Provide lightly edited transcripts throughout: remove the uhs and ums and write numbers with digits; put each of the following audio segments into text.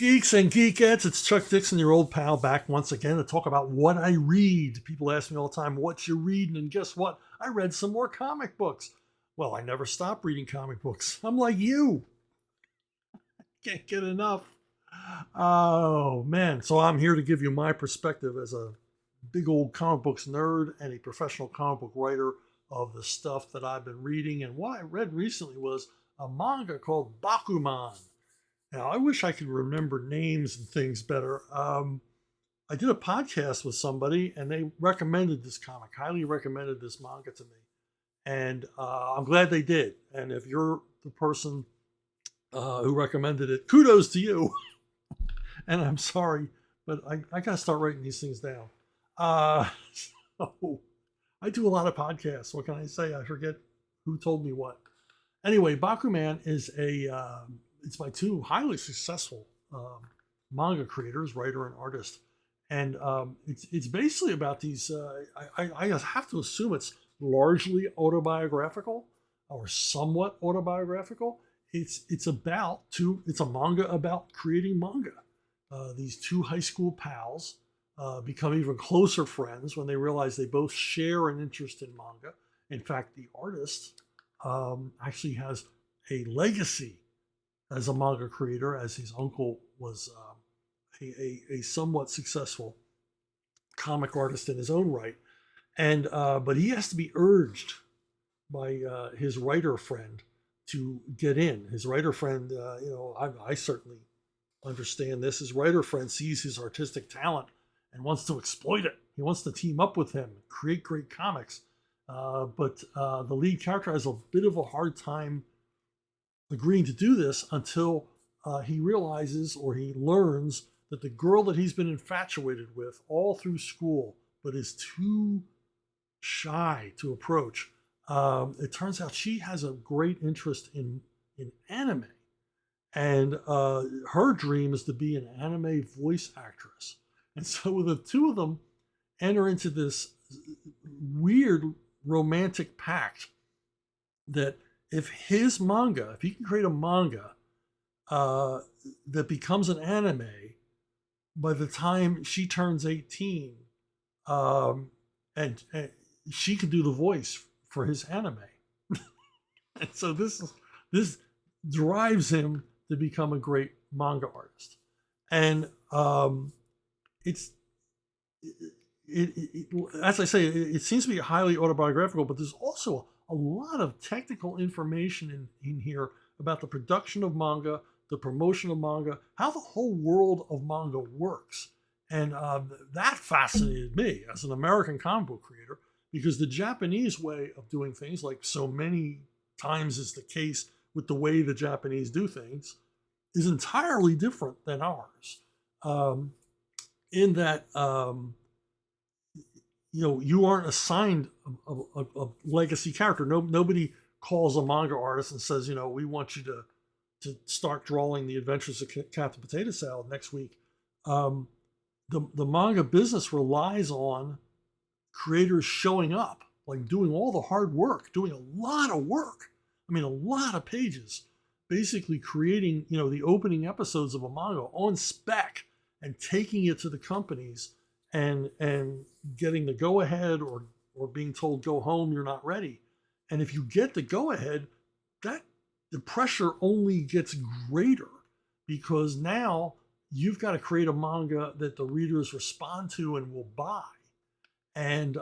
Geeks and geekettes, it's Chuck Dixon, your old pal, back once again to talk about what I read. People ask me all the time, what you reading? And guess what? I read some more comic books. Well, I never stop reading comic books. I'm like you. Can't get enough. Oh, man. So I'm here to give you my perspective as a big old comic books nerd and a professional comic book writer of the stuff that I've been reading. And what I read recently was a manga called Bakuman. Now, I wish I could remember names and things better. I did a podcast with somebody and they recommended this comic, highly recommended this manga to me. And I'm glad they did. And if you're the person who recommended it, kudos to you. And I'm sorry, but I got to start writing these things down. So I do a lot of podcasts. What can I say? I forget who told me what. Anyway, Bakuman is it's by two highly successful manga creators, writer and artist, and it's basically about these. I have to assume it's largely autobiographical or somewhat autobiographical. It's about two. It's a manga about creating manga. These two high school pals become even closer friends when they realize they both share an interest in manga. In fact, the artist actually has a legacy as a manga creator, as his uncle was a somewhat successful comic artist in his own right, and but he has to be urged by his writer friend to get in. His writer friend, I certainly understand this. His writer friend sees his artistic talent and wants to exploit it. He wants to team up with him, create great comics, but the lead character has a bit of a hard time agreeing to do this until he realizes or he learns that the girl that he's been infatuated with all through school, but is too shy to approach, it turns out she has a great interest in anime. And her dream is to be an anime voice actress. And so the two of them enter into this weird romantic pact that if he can create a manga that becomes an anime by the time she turns 18, and she can do the voice for his anime. And so this drives him to become a great manga artist. And as I say, it seems to be highly autobiographical, but there's also a lot of technical information in here about the production of manga, the promotion of manga, how the whole world of manga works. And that fascinated me as an American comic book creator, because the Japanese way of doing things, like so many times is the case with the way the Japanese do things, is entirely different than ours. In that, you aren't assigned a legacy character. Nobody calls a manga artist and says, we want you to start drawing the Adventures of Captain Potato Salad next week. The manga business relies on creators showing up, like doing all the hard work, doing a lot of work. I mean, a lot of pages, basically creating, the opening episodes of a manga on spec and taking it to the companies and getting the go ahead or being told go home, you're not ready. And if you get the go ahead, the pressure only gets greater, because now you've got to create a manga that the readers respond to and will buy. And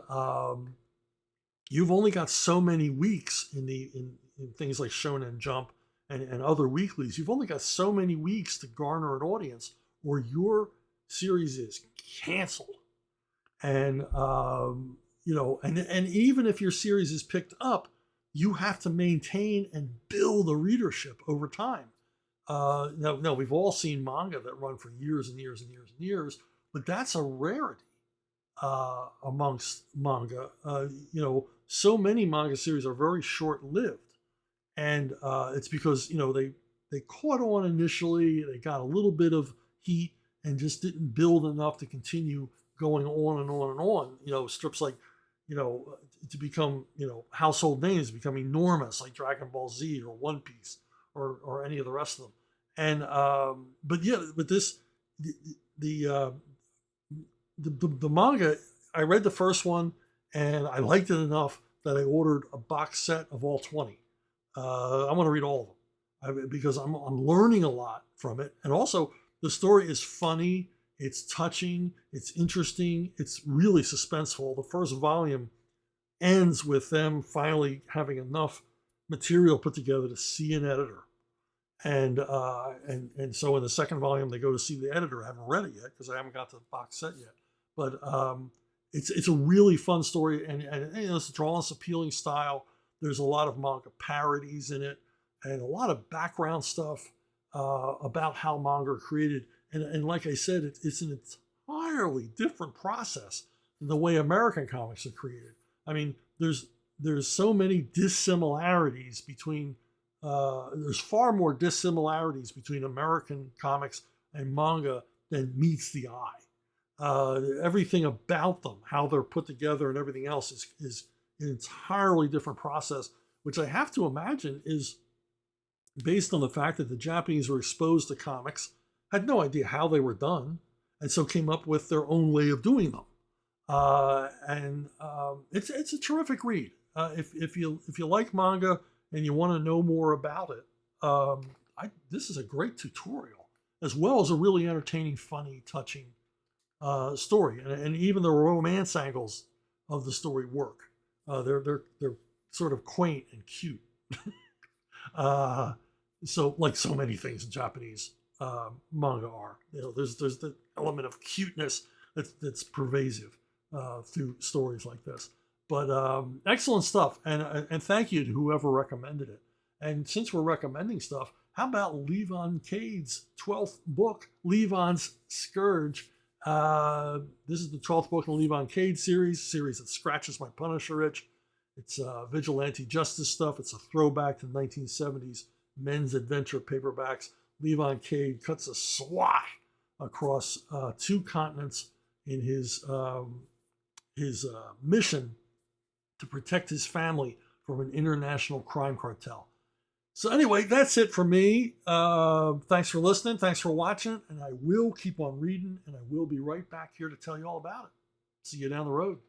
you've only got so many weeks in things like Shonen Jump and other weeklies. You've only got so many weeks to garner an audience, or your series is canceled. And and even if your series is picked up, you have to maintain and build a readership over time. No, we've all seen manga that run for years and years and years and years, but that's a rarity amongst manga. So many manga series are very short-lived, and it's because they caught on initially, they got a little bit of heat, and just didn't build enough to continue going on and on and on. Strips like, to become, household names, become enormous, like Dragon Ball Z or One Piece or any of the rest of them. And but yeah, but this the the, uh, the manga, I read the first one and I liked it enough that I ordered a box set of all 20. I want to read all of them because I'm learning a lot from it, and also the story is funny, it's touching, it's interesting, it's really suspenseful. The first volume ends with them finally having enough material put together to see an editor. And so in the second volume they go to see the editor. I haven't read it yet because I haven't got the box set yet. But it's a really fun story, and it's drawn this appealing style. There's a lot of manga parodies in it, and a lot of background stuff about how manga are created. And like I said, it's an entirely different process than the way American comics are created. I mean, there's so many dissimilarities between. There's far more dissimilarities between American comics and manga than meets the eye. Everything about them, how they're put together, and everything else is an entirely different process, which I have to imagine is based on the fact that the Japanese were exposed to comics, had no idea how they were done, and so came up with their own way of doing them. It's a terrific read. If you like manga and you want to know more about it, this is a great tutorial, as well as a really entertaining, funny, touching story, and even the romance angles of the story work. They're sort of quaint and cute. So like so many things in Japanese manga are, there's the element of cuteness that's pervasive through stories like this. But excellent stuff, and thank you to whoever recommended it. And since we're recommending stuff, how about Levon Cade's 12th book, Levon's Scourge? This is the 12th book in the Levon Cade series that scratches my Punisher itch. It's vigilante justice stuff. It's a throwback to 1970s men's adventure paperbacks. Levon Cade cuts a swath across 2 continents in his mission to protect his family from an international crime cartel. So anyway, that's it for me. Thanks for listening. Thanks for watching. And I will keep on reading, and I will be right back here to tell you all about it. See you down the road.